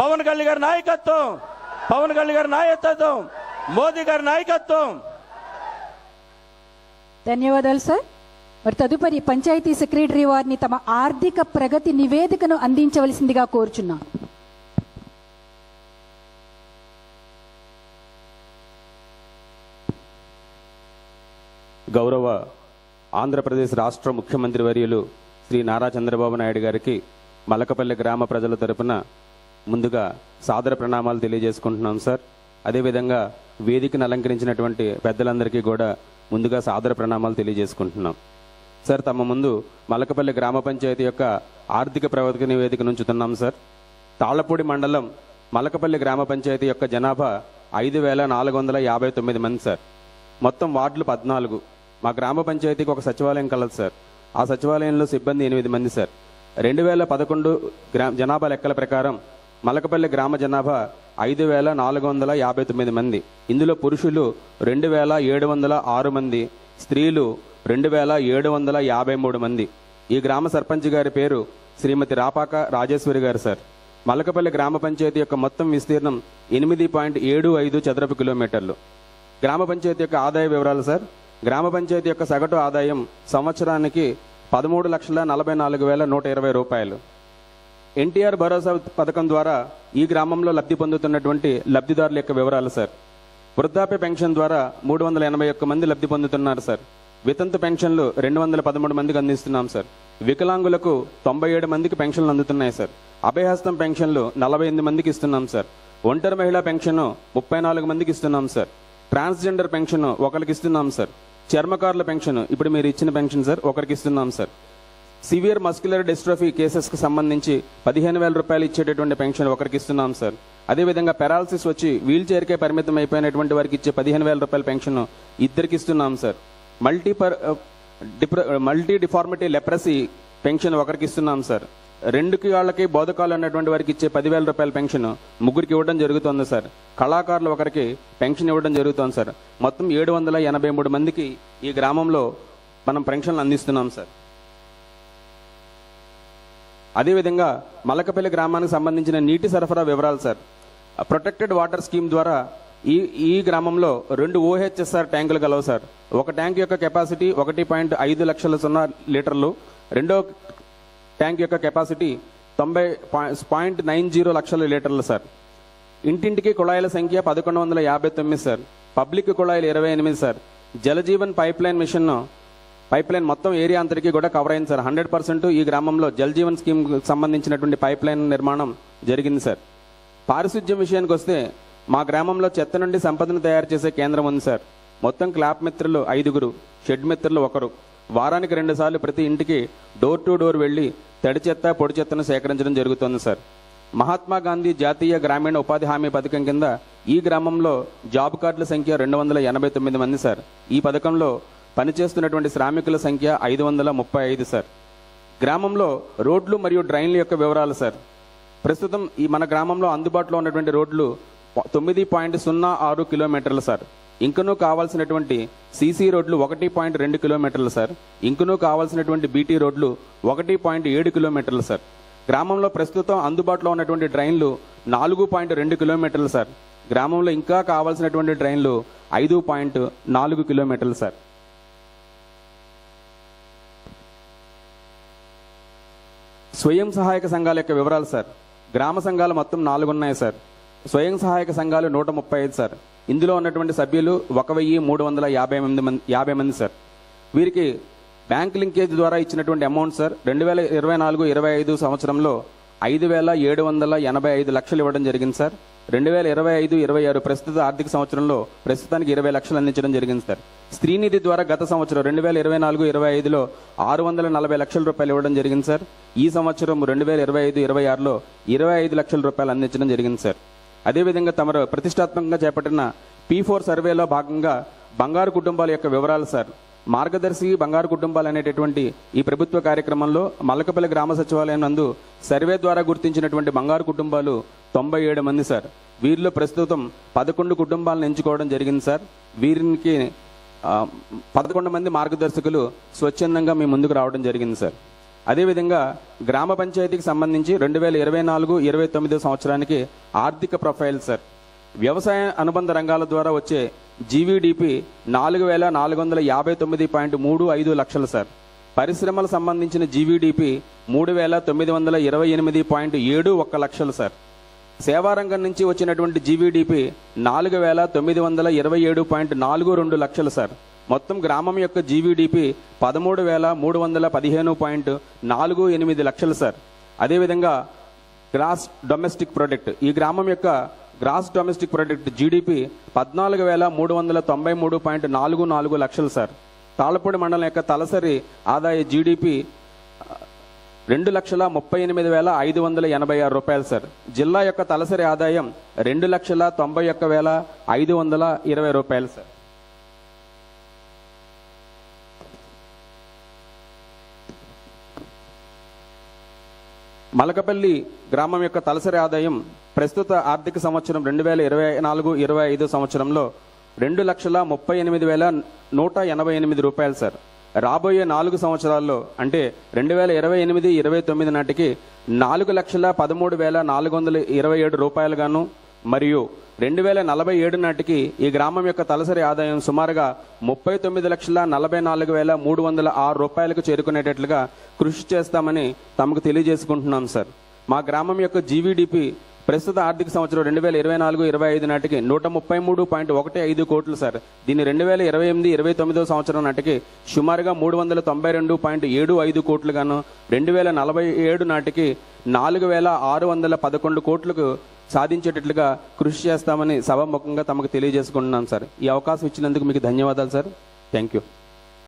పవన్ కళ్యాణ్ గారి నాయకత్వం, పవన్ కళ్యాణ్ గారి నాయకత్వం, మోదీ గారి నాయకత్వం. ధన్యవాదాలు సార్. మరి తదుపరి పంచాయతీ సెక్రటరీ వారిని తమ ఆర్థిక ప్రగతి నివేదికను అందించవలసిందిగా కోరుచున్నాం. గౌరవ ఆంధ్రప్రదేశ్ రాష్ట్ర ముఖ్యమంత్రి వర్యులు శ్రీ నారా చంద్రబాబు నాయుడు గారికి మలకపల్లి గ్రామ ప్రజల తరపున ముందుగా సాదర ప్రణామాలు తెలియజేసుకుంటున్నాం సార్. అదేవిధంగా వేదికను అలంకరించినటువంటి పెద్దలందరికీ కూడా ముందుగా సాదర ప్రణామాలు తెలియజేసుకుంటున్నాం సార్. తమ ముందు మలకపల్లి గ్రామ పంచాయతీ యొక్క ఆర్థిక ప్రగతి నివేదిక నుంచుతున్నాం సార్. తాళ్లపూడి మండలం మలకపల్లి గ్రామ పంచాయతీ యొక్క జనాభా 5459 మంది సార్. మొత్తం వార్డులు 14. మా గ్రామ పంచాయతీకి ఒక సచివాలయం కలదు సార్. ఆ సచివాలయంలో సిబ్బంది 8 మంది సార్. 2011 జనాభా లెక్కల ప్రకారం మలకపల్లి గ్రామ జనాభా 5459 మంది. ఇందులో పురుషులు 2706 మంది, స్త్రీలు 2753 మంది. ఈ గ్రామ సర్పంచ్ గారి పేరు శ్రీమతి రాపాక రాజేశ్వరి గారు సార్. మలకపల్లి గ్రామ పంచాయతీ యొక్క మొత్తం విస్తీర్ణం 8.75 చదరపు కిలోమీటర్లు. గ్రామ పంచాయతీ యొక్క ఆదాయ వివరాలు సార్. గ్రామ పంచాయతీ యొక్క సగటు ఆదాయం సంవత్సరానికి 13,44,120 రూపాయలు. ఎన్టీఆర్ భరోసా పథకం ద్వారా ఈ గ్రామంలో లబ్ధి పొందుతున్నటువంటి లబ్ధిదారుల యొక్క వివరాలు సార్. వృద్ధాప్య పెన్షన్ ద్వారా 381 మంది లబ్ధి పొందుతున్నారు సార్. వితంతు పెన్షన్లు 213 మందికి అందిస్తున్నాం సార్. వికలాంగులకు 97 మందికి పెన్షన్లు అందుతున్నాయి సార్. అభయహస్తం పెన్షన్లు 48 మందికి ఇస్తున్నాం సార్. ఒంటరి మహిళా పెన్షన్ 34 మందికి ఇస్తున్నాం సార్. ట్రాన్స్జెండర్ పెన్షన్ ఒకరికి ఇస్తున్నాం సార్. చర్మకారుల పెన్షన్ ఇప్పుడు మీరు ఇచ్చిన పెన్షన్ సార్ ఒకరికి ఇస్తున్నాం సార్. సివియర్ మస్క్యులర్ డిస్ట్రోఫీ కేసెస్కి సంబంధించి 15,000 రూపాయలు ఇచ్చేటటువంటి పెన్షన్ ఒకరికి ఇస్తున్నాం సార్. అదేవిధంగా పెరాలసిస్ వచ్చి వీల్ చైర్కే పరిమితం అయిపోయినటువంటి వారికి ఇచ్చే 15,000 రూపాయల పెన్షన్ ఇద్దరికి ఇస్తున్నాం sir. Multi deformity leprosy pension ఒకరికి ఇస్తున్నాం సార్. 2 వాళ్ళకి బోధకాలు అన్నటువంటి వారికి ఇచ్చే 10,000 రూపాయల పెన్షన్ ముగ్గురికి ఇవ్వడం జరుగుతుంది సార్. కళాకారులు ఒకరికి పెన్షన్ ఇవ్వడం జరుగుతుంది సార్. మొత్తం 783 మందికి ఈ గ్రామంలో మనం పెన్షన్లు అందిస్తున్నాం సార్. అదేవిధంగా మలకపల్లి గ్రామానికి సంబంధించిన నీటి సరఫరా వివరాలు సార్. ప్రొటెక్టెడ్ వాటర్ స్కీమ్ ద్వారా ఈ గ్రామంలో 2 OHSR ట్యాంకులు కలవు సార్. ఒక ట్యాంక్ యొక్క కెపాసిటీ 1.5 లక్షల 0 లీటర్లు. రెండో ట్యాంక్ యొక్క కెపాసిటీ 90.90 లక్షల లీటర్లు సార్. ఇంటింటికి కుళాయిల సంఖ్య 1159 సార్. పబ్లిక్ కుళాయిలు 28 sir. Jal Jeevan pipeline mission pipeline మొత్తం ఏరియా అంతటికీ కూడా కవర్ అయింది సార్. 100% ఈ గ్రామంలో జలజీవన్ స్కీమ్ సంబంధించినటువంటి పైప్లైన్ నిర్మాణం జరిగింది సార్. పారిశుధ్యం విషయానికి వస్తే మా గ్రామంలో చెత్త నుండి సంపదను తయారు చేసే కేంద్రం ఉంది సార్. మొత్తం క్లాప్ మిత్రులు 5, షెడ్ మిత్రులు 1. వారానికి 2 సార్లు ప్రతి ఇంటికి డోర్ టు డోర్ వెళ్లి తడి చెత్త పొడి చెత్తను సేకరించడం జరుగుతుంది సార్. మహాత్మా గాంధీ జాతీయ గ్రామీణ ఉపాధి హామీ పథకం కింద ఈ గ్రామంలో జాబ్ కార్డుల సంఖ్య 289 మంది సార్. ఈ పథకంలో పనిచేస్తున్నటువంటి శ్రామికుల సంఖ్య 535 సార్. గ్రామంలో రోడ్లు మరియు డ్రైన్ల యొక్క వివరాలు సార్. ప్రస్తుతం ఈ మన గ్రామంలో అందుబాటులో ఉన్నటువంటి రోడ్లు 9.06 కిలోమీటర్లు సార్. ఇంకనూ కావాల్సినటువంటి సీసీ రోడ్లు 1.2 కిలోమీటర్లు సార్. ఇంకనూ కావాల్సినటువంటి బీటీ రోడ్లు 1.7 కిలోమీటర్లు సార్. గ్రామంలో ప్రస్తుతం అందుబాటులో ఉన్నటువంటి డ్రైన్లు 4.2 కిలోమీటర్లు సార్. గ్రామంలో ఇంకా కావాల్సినటువంటి డ్రైన్లు 5.4 కిలోమీటర్లు సార్. స్వయం సహాయక సంఘాల యొక్క వివరాలు సార్. గ్రామ సంఘాలు మొత్తం 4 ఉన్నాయి సార్. స్వయం సహాయక సంఘాలు 135 సార్. ఇందులో ఉన్నటువంటి సభ్యులు 1,350 మంది సార్. వీరికి బ్యాంక్ లింకేజ్ ద్వారా ఇచ్చినటువంటి అమౌంట్ సార్ 2024-25 సంవత్సరంలో 5,785 లక్షలు ఇవ్వడం జరిగింది సార్. 2025-26 ప్రస్తుత ఆర్థిక సంవత్సరంలో ప్రస్తుతానికి 20 లక్షలు అందించడం జరిగింది సార్. స్త్రీనిధి ద్వారా గత సంవత్సరం 2024-25లో 640 లక్షల రూపాయలు ఇవ్వడం జరిగింది సార్. ఈ సంవత్సరం 2025-26లో 25 లక్షల రూపాయలు అందించడం జరిగింది సార్. అదేవిధంగా తమరు ప్రతిష్టాత్మకంగా చేపట్టిన P4 సర్వేలో భాగంగా బంగారు కుటుంబాల యొక్క వివరాలు సార్. మార్గదర్శి బంగారు కుటుంబాలు అనేటటువంటి ఈ ప్రభుత్వ కార్యక్రమంలో మలకపల్లి గ్రామ సచివాలయం నందు సర్వే ద్వారా గుర్తించినటువంటి బంగారు కుటుంబాలు 97 మంది సార్. వీరిలో ప్రస్తుతం 11 కుటుంబాలను ఎంచుకోవడం జరిగింది సార్. వీరికి 11 మంది మార్గదర్శకులు స్వచ్ఛందంగా మీ ముందుకు రావడం జరిగింది సార్. అదేవిధంగా గ్రామ పంచాయతీకి సంబంధించి 2024-29 సంవత్సరానికి ఆర్థిక ప్రొఫైల్ సార్. వ్యవసాయ అనుబంధ రంగాల ద్వారా వచ్చే జీవీడీపీ 4,459.35 లక్షలు సార్. పరిశ్రమలకు సంబంధించిన జీవీడీపీ 3,928.71 లక్షలు సార్. సేవారంగం నుంచి వచ్చినటువంటి జీవీడీపీ 4,927.42 లక్షలు సార్. మొత్తం గ్రామం యొక్క జీవీడీపీ 13,315.48 లక్షలు సార్. అదేవిధంగా గ్రాస్ డొమెస్టిక్ ప్రొడక్ట్, ఈ గ్రామం యొక్క గ్రాస్ డొమెస్టిక్ ప్రొడక్ట్ జీడీపీ 14,393.44 లక్షలు సార్. తాళపూడి మండలం యొక్క తలసరి ఆదాయ జీడీపీ 2,38,586 రూపాయలు సార్. జిల్లా యొక్క తలసరి ఆదాయం 2,91,520 రూపాయలు సార్. మలకపల్లి గ్రామం యొక్క తలసరి ఆదాయం ప్రస్తుత ఆర్థిక సంవత్సరం 2024-25 సంవత్సరంలో 2,38,188 రూపాయలు సార్. రాబోయే 4 సంవత్సరాల్లో అంటే 2028-29 నాటికి 4,13,427 రూపాయలు గాను మరియు 2047 నాటికి ఈ గ్రామం యొక్క తలసరి ఆదాయం సుమారుగా 39,44,306 రూపాయలకు చేరుకునేటట్లుగా కృషి చేస్తామని తమకు తెలియజేసుకుంటున్నాం సార్. మా గ్రామం యొక్క జీవీడీపీ ప్రస్తుత ఆర్థిక సంవత్సరం 2024-25 నాటికి 133.15 కోట్లు సార్. దీన్ని 2028-29 సంవత్సరం నాటికి సుమారుగా 392.75 కోట్లు గాను 2047 నాటికి 4,611 కోట్లకు సాధించేటట్లుగా కృషి చేస్తామని సభాముఖంగా తమకు తెలియజేసుకుంటున్నాం సార్. ఈ అవకాశం ఇచ్చినందుకు మీకు ధన్యవాదాలు సార్. Thank you.